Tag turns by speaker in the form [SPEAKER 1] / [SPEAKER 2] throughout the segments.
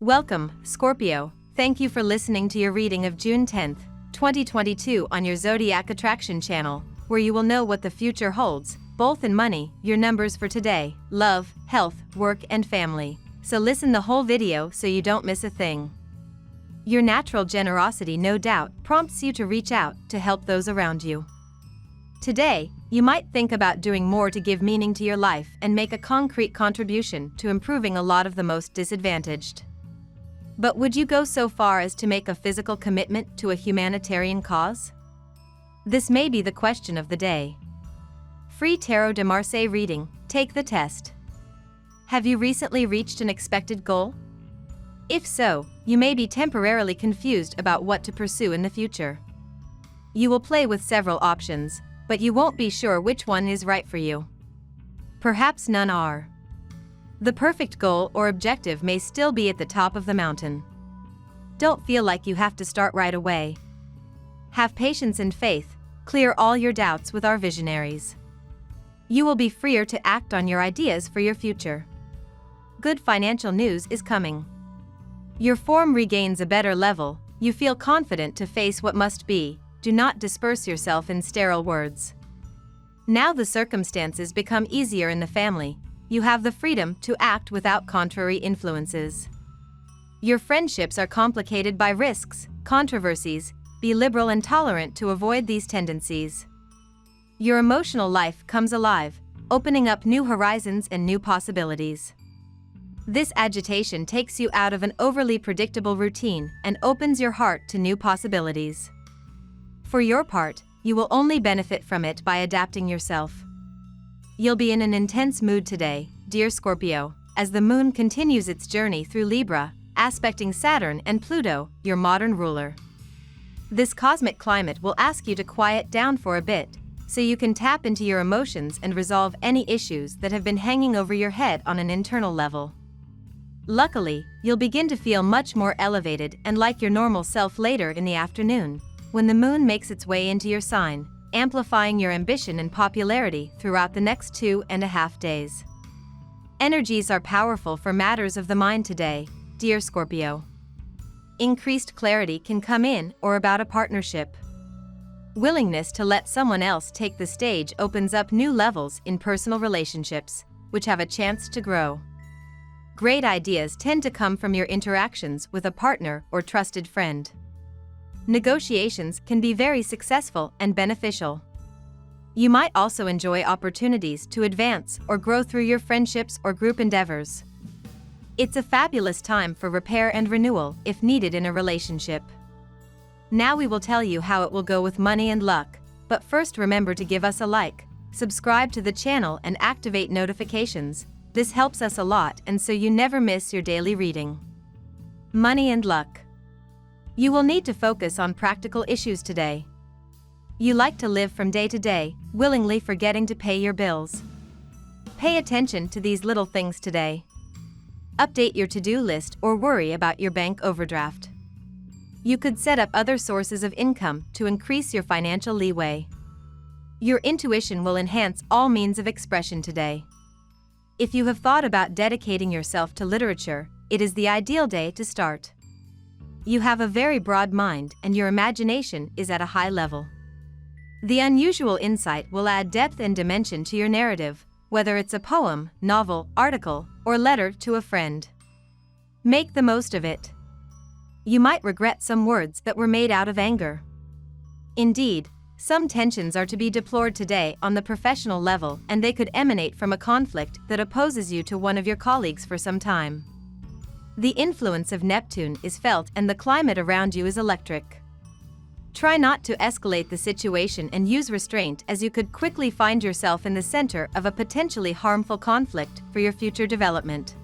[SPEAKER 1] Welcome, Scorpio. Thank you for listening to your reading of June 10, 2022 on your Zodiac Attraction channel, where you will know what the future holds, both in money, your numbers for today, love, health, work and family. So listen the whole video so you don't miss a thing. Your natural generosity no doubt prompts you to reach out to help those around you. Today, you might think about doing more to give meaning to your life and make a concrete contribution to improving a lot of the most disadvantaged. But would you go so far as to make a physical commitment to a humanitarian cause? This may be the question of the day. Free Tarot de Marseille reading, take the test. Have you recently reached an expected goal? If so, you may be temporarily confused about what to pursue in the future. You will play with several options, but you won't be sure which one is right for you. Perhaps none are. The perfect goal or objective may still be at the top of the mountain. Don't feel like you have to start right away. Have patience and faith, clear all your doubts with our visionaries. You will be freer to act on your ideas for your future. Good financial news is coming. Your form regains a better level, you feel confident to face what must be, do not disperse yourself in sterile words. Now the circumstances become easier in the family. You have the freedom to act without contrary influences. Your friendships are complicated by risks, controversies, be liberal and tolerant to avoid these tendencies. Your emotional life comes alive, opening up new horizons and new possibilities. This agitation takes you out of an overly predictable routine and opens your heart to new possibilities. For your part, you will only benefit from it by adapting yourself. You'll be in an intense mood today, dear Scorpio, as the moon continues its journey through Libra, aspecting Saturn and Pluto, your modern ruler. This cosmic climate will ask you to quiet down for a bit, so you can tap into your emotions and resolve any issues that have been hanging over your head on an internal level. Luckily, you'll begin to feel much more elevated and like your normal self later in the afternoon, when the moon makes its way into your sign, amplifying your ambition and popularity throughout the next 2.5 days. Energies are powerful for matters of the mind today, dear Scorpio. Increased clarity can come in or about a partnership. Willingness to let someone else take the stage opens up new levels in personal relationships, which have a chance to grow. Great ideas tend to come from your interactions with a partner or trusted friend. Negotiations can be very successful and beneficial. You might also enjoy opportunities to advance or grow through your friendships or group endeavors. It's a fabulous time for repair and renewal if needed in a relationship. Now we will tell you how it will go with money and luck, but first remember to give us a like, subscribe to the channel and activate notifications. This helps us a lot and so you never miss your daily reading. Money and luck. You will need to focus on practical issues today. You like to live from day to day, willingly forgetting to pay your bills. Pay attention to these little things today. Update your to-do list or worry about your bank overdraft. You could set up other sources of income to increase your financial leeway. Your intuition will enhance all means of expression today. If you have thought about dedicating yourself to literature, it is the ideal day to start. You have a very broad mind and your imagination is at a high level. The unusual insight will add depth and dimension to your narrative, whether it's a poem, novel, article, or letter to a friend. Make the most of it. You might regret some words that were made out of anger. Indeed, some tensions are to be deplored today on the professional level and they could emanate from a conflict that opposes you to one of your colleagues for some time. The influence of Neptune is felt and the climate around you is electric. Try not to escalate the situation and use restraint as you could quickly find yourself in the center of a potentially harmful conflict for your future development.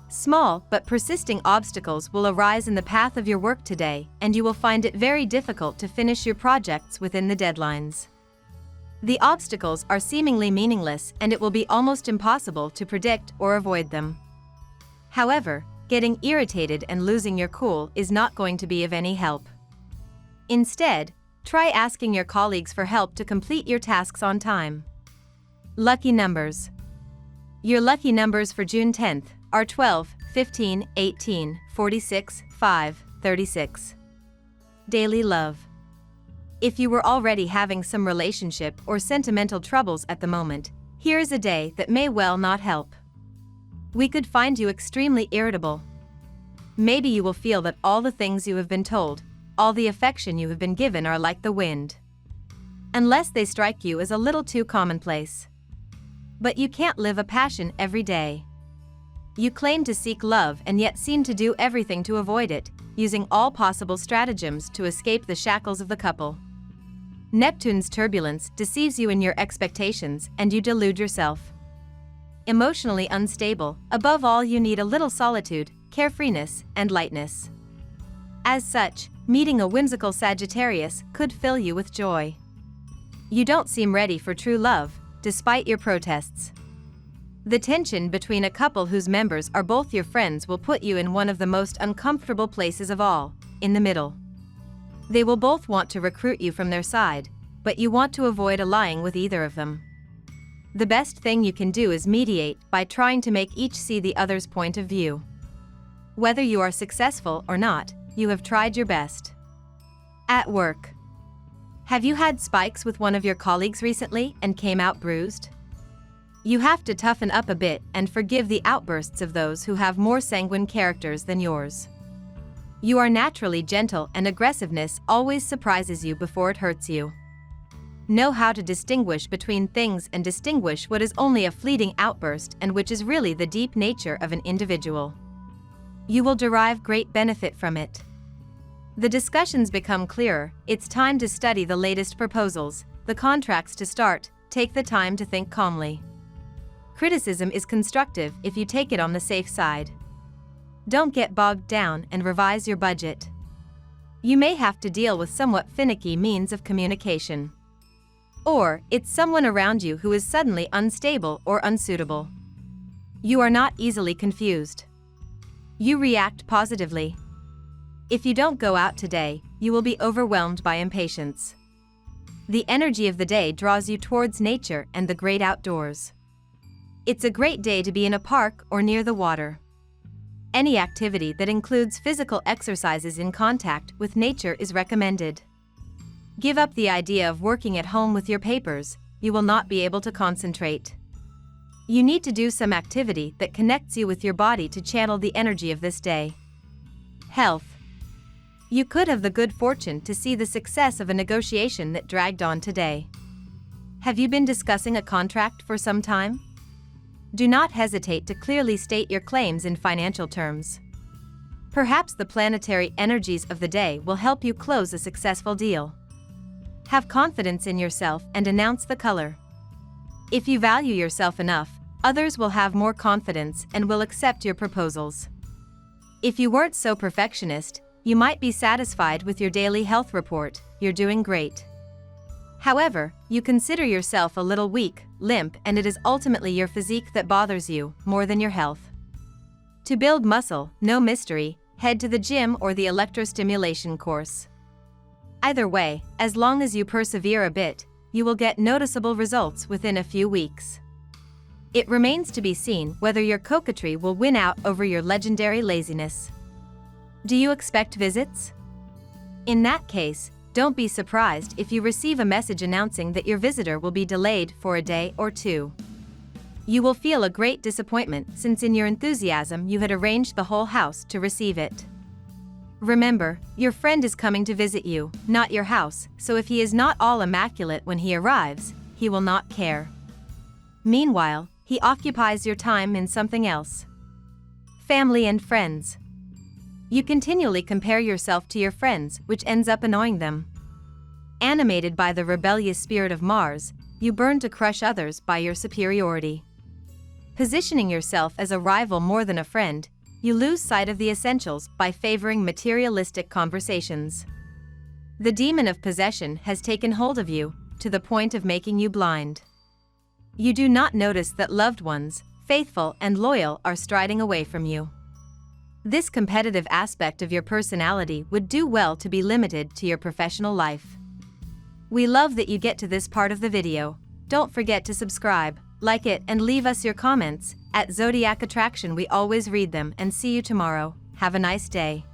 [SPEAKER 1] Small but persisting obstacles will arise in the path of your work today and you will find it very difficult to finish your projects within the deadlines. The obstacles are seemingly meaningless and it will be almost impossible to predict or avoid them. However, getting irritated and losing your cool is not going to be of any help. Instead, try asking your colleagues for help to complete your tasks on time. Lucky numbers. Your lucky numbers for June 10th are 12, 15, 18, 46, 5, 36. Daily love. If you were already having some relationship or sentimental troubles at the moment, here is a day that may well not help. We could find you extremely irritable. Maybe you will feel that all the things you have been told, all the affection you have been given are like the wind. Unless they strike you as a little too commonplace. But you can't live a passion every day. You claim to seek love and yet seem to do everything to avoid it, using all possible stratagems to escape the shackles of the couple. Neptune's turbulence deceives you in your expectations and you delude yourself. Emotionally unstable, above all you need a little solitude, carefreeness, and lightness. As such, meeting a whimsical Sagittarius could fill you with joy. You don't seem ready for true love, despite your protests. The tension between a couple whose members are both your friends will put you in one of the most uncomfortable places of all, in the middle. They will both want to recruit you from their side, but you want to avoid allying with either of them. The best thing you can do is mediate by trying to make each see the other's point of view. Whether you are successful or not, you have tried your best. At work. Have you had spikes with one of your colleagues recently and came out bruised? You have to toughen up a bit and forgive the outbursts of those who have more sanguine characters than yours. You are naturally gentle and aggressiveness always surprises you before it hurts you. Know how to distinguish between things and distinguish what is only a fleeting outburst and which is really the deep nature of an individual. You will derive great benefit from it. The discussions become clearer, it's time to study the latest proposals, the contracts to start, take the time to think calmly. Criticism is constructive if you take it on the safe side. Don't get bogged down and revise your budget. You may have to deal with somewhat finicky means of communication. Or, it's someone around you who is suddenly unstable or unsuitable. You are not easily confused. You react positively. If you don't go out today, you will be overwhelmed by impatience. The energy of the day draws you towards nature and the great outdoors. It's a great day to be in a park or near the water. Any activity that includes physical exercises in contact with nature is recommended. Give up the idea of working at home with your papers, you will not be able to concentrate. You need to do some activity that connects you with your body to channel the energy of this day. Health. You could have the good fortune to see the success of a negotiation that dragged on today. Have you been discussing a contract for some time? Do not hesitate to clearly state your claims in financial terms. Perhaps the planetary energies of the day will help you close a successful deal. Have confidence in yourself and announce the color. If you value yourself enough, others will have more confidence and will accept your proposals. If you weren't so perfectionist, you might be satisfied with your daily health report, you're doing great. However, you consider yourself a little weak, limp, and it is ultimately your physique that bothers you, more than your health. To build muscle, no mystery, head to the gym or the electrostimulation course. Either way, as long as you persevere a bit, you will get noticeable results within a few weeks. It remains to be seen whether your coquetry will win out over your legendary laziness. Do you expect visits? In that case, don't be surprised if you receive a message announcing that your visitor will be delayed for a day or two. You will feel a great disappointment since in your enthusiasm you had arranged the whole house to receive it. Remember, your friend is coming to visit you, not your house, so if he is not all immaculate when he arrives, he will not care. Meanwhile, he occupies your time in something else. Family and friends. You continually compare yourself to your friends, which ends up annoying them. Animated by the rebellious spirit of Mars, you burn to crush others by your superiority. Positioning yourself as a rival more than a friend, you lose sight of the essentials by favoring materialistic conversations. The demon of possession has taken hold of you, to the point of making you blind. You do not notice that loved ones, faithful and loyal, are striding away from you. This competitive aspect of your personality would do well to be limited to your professional life. We love that you get to this part of the video. Don't forget to subscribe. Like it and leave us your comments. At Zodiac Attraction we always read them, and see you tomorrow. Have a nice day.